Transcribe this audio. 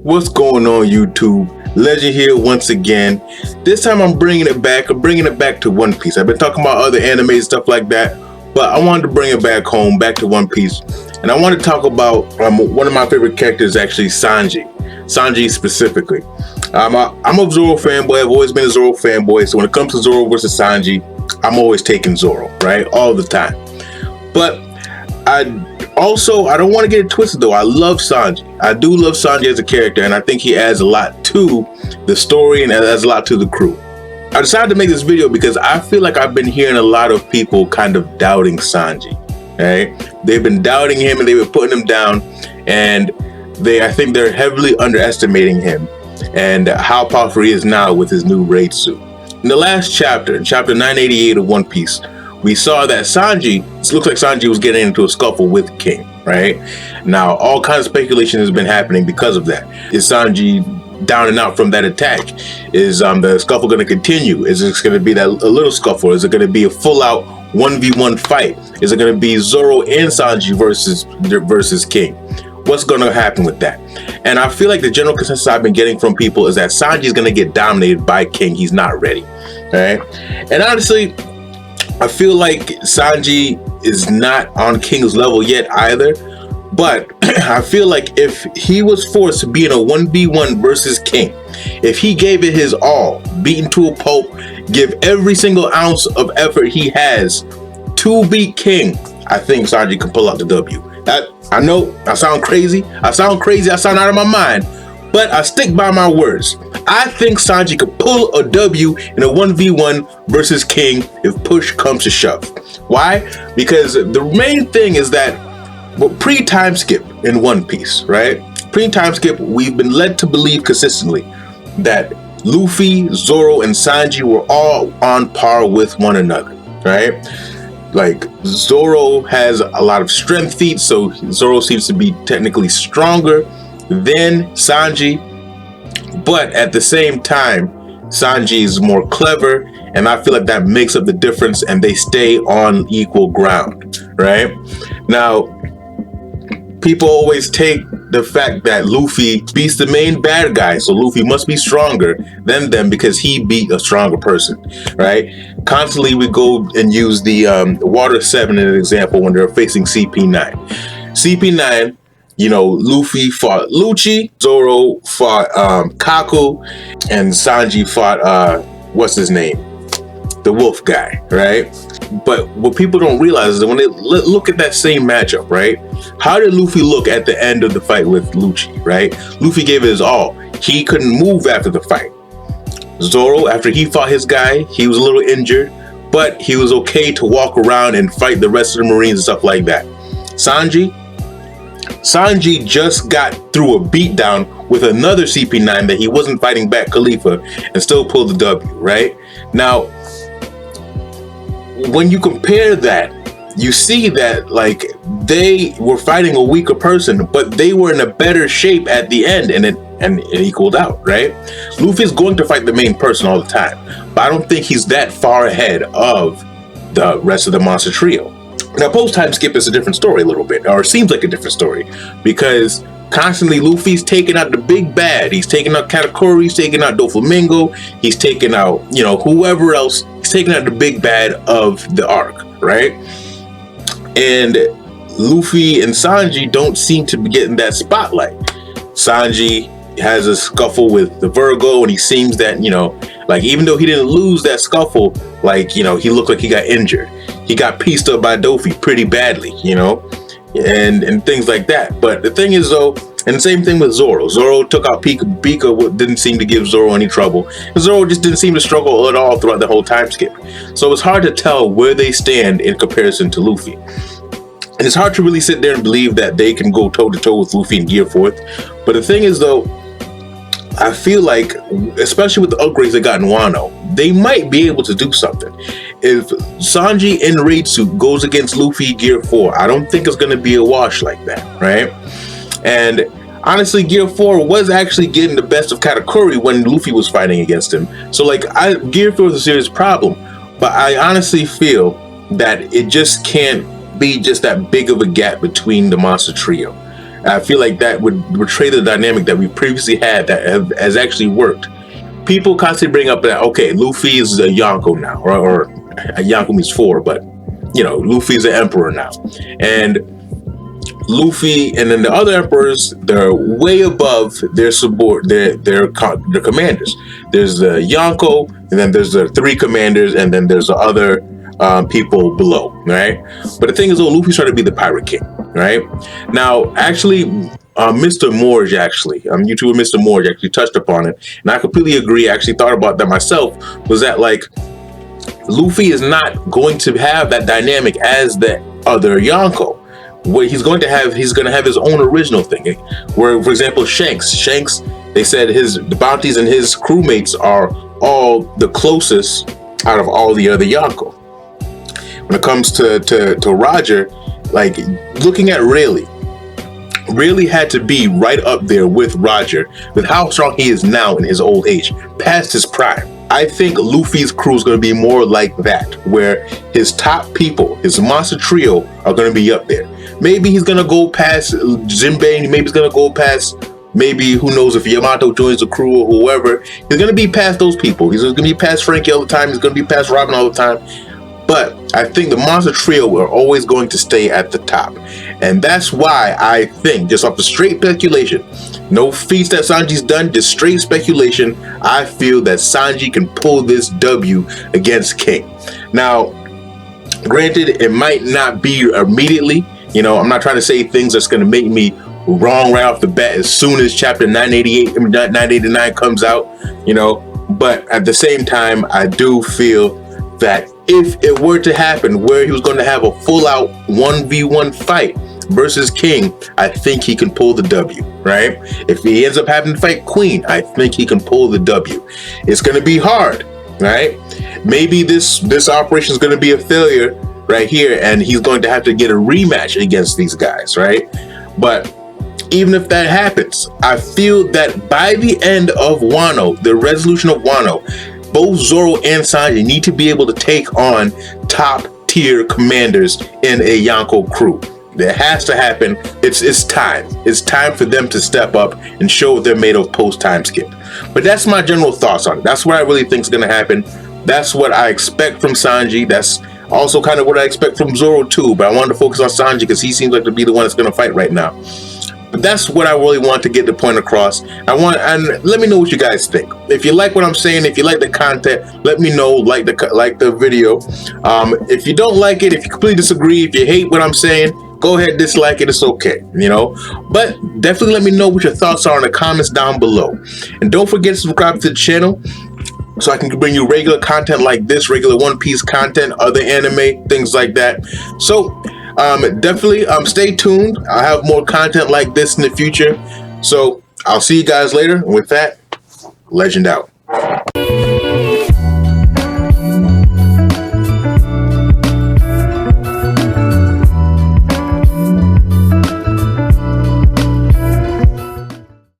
What's going on, YouTube? Legend here once again. This time I'm bringing it back. I'm bringing it back to One Piece. I've been talking about other anime stuff like that, but I wanted to bring it back home, back to One Piece. And I want to talk about one of my favorite characters, actually, Sanji. Sanji specifically. I'm a Zoro fanboy. I've always been a Zoro fanboy. So when it comes to Zoro versus Sanji, I'm always taking Zoro, right? All the time. But I don't want to get it twisted though. I love Sanji. I do love Sanji as a character, and I think he adds a lot to the story and adds a lot to the crew. I decided to make this video because I feel like I've been hearing a lot of people kind of doubting Sanji. Right? They've been doubting him and they've been putting him down, and I think they're heavily underestimating him and how powerful he is now with his new raid suit. In the last chapter, in chapter 988 of One Piece, we saw that Sanji, it looks like Sanji was getting into a scuffle with King, right? Now, all kinds of speculation has been happening because of that. Is Sanji down and out from that attack? Is the scuffle going to continue? Is it going to be a little scuffle? Is it going to be a full-out 1v1 fight? Is it going to be Zoro and Sanji versus King? What's going to happen with that? And I feel like the general consensus I've been getting from people is that Sanji is going to get dominated by King. He's not ready, right? And honestly, I feel like Sanji is not on King's level yet either, but I feel like if he was forced to be in a 1v1 versus King, if he gave it his all, beaten to a pulp, give every single ounce of effort he has to beat King, I think Sanji can pull out the W. I know I sound crazy, I sound out of my mind, but I stick by my words. I think Sanji could pull a W in a 1v1 versus King if push comes to shove. Why? Because the main thing is that pre-time skip in One Piece, right? Pre-time skip, we've been led to believe consistently that Luffy, Zoro, and Sanji were all on par with one another, right? Like, Zoro has a lot of strength feats, so Zoro seems to be technically stronger than Sanji, but at the same time, Sanji is more clever, and I feel like that makes up the difference, and they stay on equal ground, right? Now, people always take the fact that Luffy beats the main bad guy, so Luffy must be stronger than them because he beat a stronger person, right? Constantly we go and use the Water 7 as an example when they're facing CP9. CP9, you know, Luffy fought Lucci, Zoro fought Kaku, and Sanji fought, what's his name? The wolf guy, right? But what people don't realize is that when they look at that same matchup, right? How did Luffy look at the end of the fight with Lucci, right? Luffy gave it his all. He couldn't move after the fight. Zoro, after he fought his guy, he was a little injured, but he was okay to walk around and fight the rest of the Marines and stuff like that. Sanji just got through a beatdown with another CP9 that he wasn't fighting back, Khalifa, and still pulled the W, right? Now, when you compare that, you see that like they were fighting a weaker person, but they were in a better shape at the end, and it equaled out, right? Luffy's going to fight the main person all the time, but I don't think he's that far ahead of the rest of the monster trio. Now, post-time skip is a different story a little bit, or it seems like a different story, because constantly Luffy's taking out the big bad. He's taking out Katakuri, he's taking out Doflamingo, he's taking out, you know, whoever else. He's taking out the big bad of the arc, right? And Luffy and Sanji don't seem to be getting that spotlight. Sanji has a scuffle with the Virgo, and he seems that, you know, like, even though he didn't lose that scuffle, like, you know, he looked like he got injured. He got pieced up by Dofi pretty badly, you know, and things like that. But the thing is, though, and the same thing with Zoro. Zoro took out Pika. Pika didn't seem to give Zoro any trouble. Zoro just didn't seem to struggle at all throughout the whole time skip. So it's hard to tell where they stand in comparison to Luffy. And it's hard to really sit there and believe that they can go toe-to-toe with Luffy in Gear 4th. But the thing is, though, I feel like, especially with the upgrades they got in Wano, they might be able to do something. If Sanji in Raid Suit goes against Luffy Gear 4, I don't think it's going to be a wash like that, right? And honestly, Gear 4 was actually getting the best of Katakuri when Luffy was fighting against him. So, like, Gear 4 is a serious problem. But I honestly feel that it just can't be just that big of a gap between the monster trio. I feel like that would betray the dynamic that we previously had that has actually worked. People constantly bring up that, okay, Luffy is a Yonko now, or a Yonko means 4, but you know, Luffy's an emperor now, and Luffy and then the other emperors, they're way above their commanders. There's the Yonko, and then there's the 3 commanders, and then there's the other people below, right? But the thing is, though, Luffy's trying to be the pirate king, right? Now, actually, Mr. Morge, YouTuber Mr. Morge actually touched upon it, and I completely agree. I actually thought about that myself, was that, like, Luffy is not going to have that dynamic as the other Yonko. What he's going to have his own original thing. Where, for example, Shanks, they said the bounties and his crewmates are all the closest out of all the other Yonko. When it comes to Roger, like, looking at Rayleigh had to be right up there with Roger, with how strong he is now in his old age, past his prime. I think Luffy's crew is going to be more like that, where his top people, his monster trio, are going to be up there. Maybe he's going to go past Jinbei, maybe he's going to go past, maybe, who knows, if Yamato joins the crew or whoever, he's going to be past those people. He's going to be past Frankie all the time, he's going to be past Robin all the time. But I think the monster trio are always going to stay at the top. And that's why I think, just off the straight speculation, no feats that Sanji's done, just straight speculation, I feel that Sanji can pull this W against King. Now, granted, it might not be immediately. You know, I'm not trying to say things that's going to make me wrong right off the bat as soon as chapter 989 comes out, you know. But at the same time, I do feel that if it were to happen where he was going to have a full-out 1v1 fight versus King, I think he can pull the W, right? If he ends up having to fight Queen, I think he can pull the W. It's going to be hard, right? Maybe this operation is going to be a failure right here, and he's going to have to get a rematch against these guys, right? But even if that happens, I feel that by the end of Wano, the resolution of Wano, both Zoro and Sanji need to be able to take on top tier commanders in a Yonko crew. That has to happen. It's time. It's time for them to step up and show what they're made of post time skip. But that's my general thoughts on it. That's what I really think is going to happen. That's what I expect from Sanji. That's also kind of what I expect from Zoro too. But I wanted to focus on Sanji because he seems like to be the one that's going to fight right now. But that's what I really want to get the point across. And let me know what you guys think. If you like what I'm saying, if you like the content, let me know. Like the video. If you don't like it, if you completely disagree, if you hate what I'm saying, go ahead, dislike it. It's okay, you know. But definitely let me know what your thoughts are in the comments down below. And don't forget to subscribe to the channel so I can bring you regular content like this, regular One Piece content, other anime, things like that. So definitely stay tuned. I'll have more content like this in the future. So I'll see you guys later. And with that, legend out.